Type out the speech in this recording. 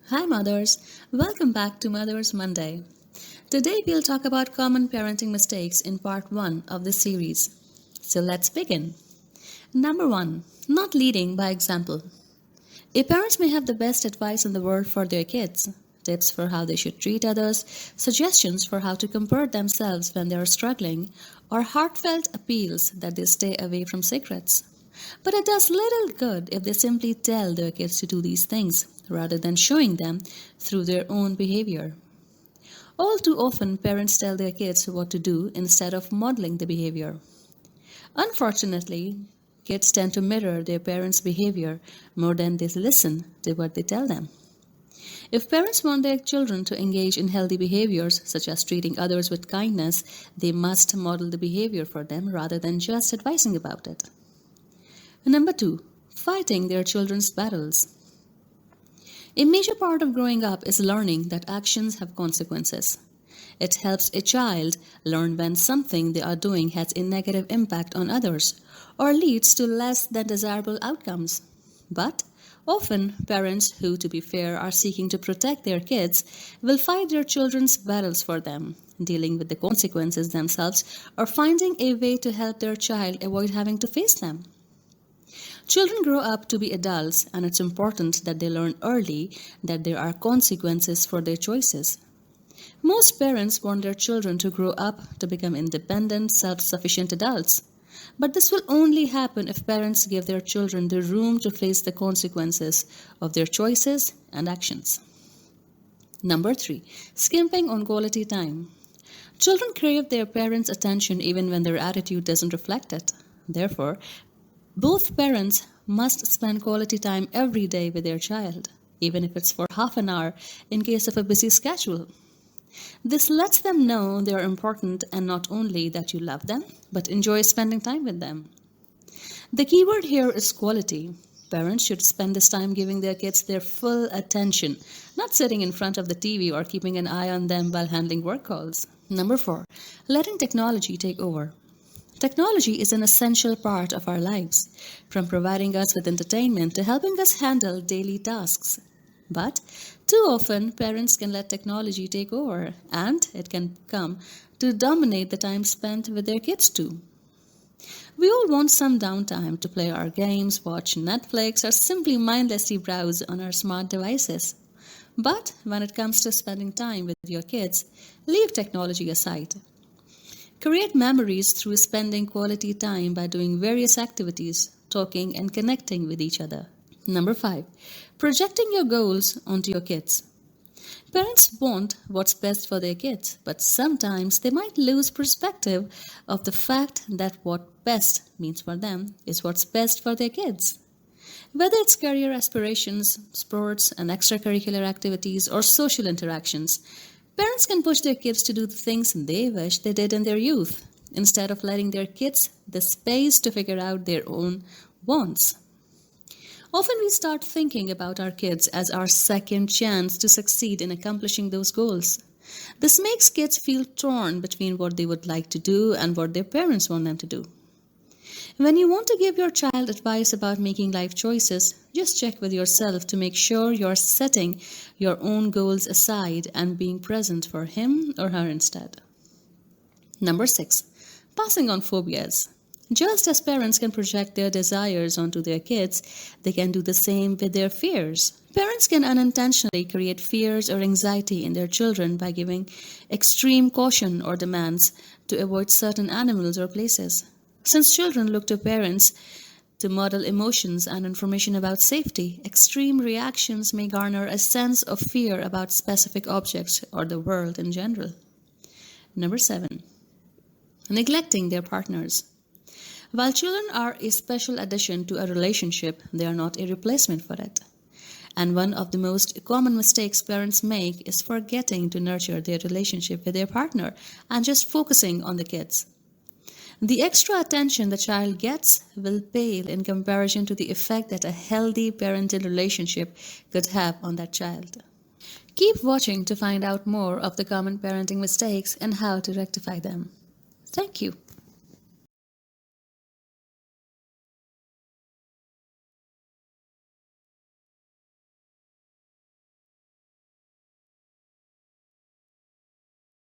Hi, mothers. Welcome back to Mother's Monday. Today, we'll talk about common parenting mistakes in part 1 of this series. So, let's begin. Number 1, not leading by example. A parent may have the best advice in the world for their kids, tips for how they should treat others, suggestions for how to comport themselves when they are struggling, or heartfelt appeals that they stay away from cigarettes. But it does little good if they simply tell their kids to do these things rather than showing them through their own behavior. All too often, parents tell their kids what to do instead of modeling the behavior. Unfortunately, kids tend to mirror their parents' behavior more than they listen to what they tell them. If parents want their children to engage in healthy behaviors, such as treating others with kindness, they must model the behavior for them rather than just advising about it. Number 2, fighting their children's battles. A major part of growing up is learning that actions have consequences. It helps a child learn when something they are doing has a negative impact on others or leads to less than desirable outcomes. But often, parents who, to be fair, are seeking to protect their kids will fight their children's battles for them, dealing with the consequences themselves or finding a way to help their child avoid having to face them. Children grow up to be adults, and it's important that they learn early that there are consequences for their choices. Most parents want their children to grow up to become independent, self-sufficient adults. But this will only happen if parents give their children the room to face the consequences of their choices and actions. Number 3, skimping on quality time. Children crave their parents' attention even when their attitude doesn't reflect it. Therefore, both parents must spend quality time every day with their child, even if it's for half an hour in case of a busy schedule. This lets them know they are important and not only that you love them, but enjoy spending time with them. The key word here is quality. Parents should spend this time giving their kids their full attention, not sitting in front of the TV or keeping an eye on them while handling work calls. Number 4, letting technology take over. Technology is an essential part of our lives, from providing us with entertainment to helping us handle daily tasks. But too often, parents can let technology take over, and it can come to dominate the time spent with their kids too. We all want some downtime to play our games, watch Netflix, or simply mindlessly browse on our smart devices. But when it comes to spending time with your kids, leave technology aside. Create memories through spending quality time by doing various activities, talking and connecting with each other. Number 5, projecting your goals onto your kids. Parents want what's best for their kids, but sometimes they might lose perspective of the fact that what best means for them is what's best for their kids. Whether it's career aspirations, sports and extracurricular activities, or social interactions, parents can push their kids to do the things they wish they did in their youth, instead of letting their kids the space to figure out their own wants. Often we start thinking about our kids as our second chance to succeed in accomplishing those goals. This makes kids feel torn between what they would like to do and what their parents want them to do. When you want to give your child advice about making life choices, just check with yourself to make sure you're setting your own goals aside and being present for him or her instead. Number 6, passing on phobias. Just as parents can project their desires onto their kids, they can do the same with their fears. Parents can unintentionally create fears or anxiety in their children by giving extreme caution or demands to avoid certain animals or places. Since children look to parents to model emotions and information about safety, extreme reactions may garner a sense of fear about specific objects or the world in general. Number 7, neglecting their partners. While children are a special addition to a relationship, they are not a replacement for it. And one of the most common mistakes parents make is forgetting to nurture their relationship with their partner and just focusing on the kids. The extra attention the child gets will pale in comparison to the effect that a healthy parental relationship could have on that child. Keep watching to find out more of the common parenting mistakes and how to rectify them. Thank you.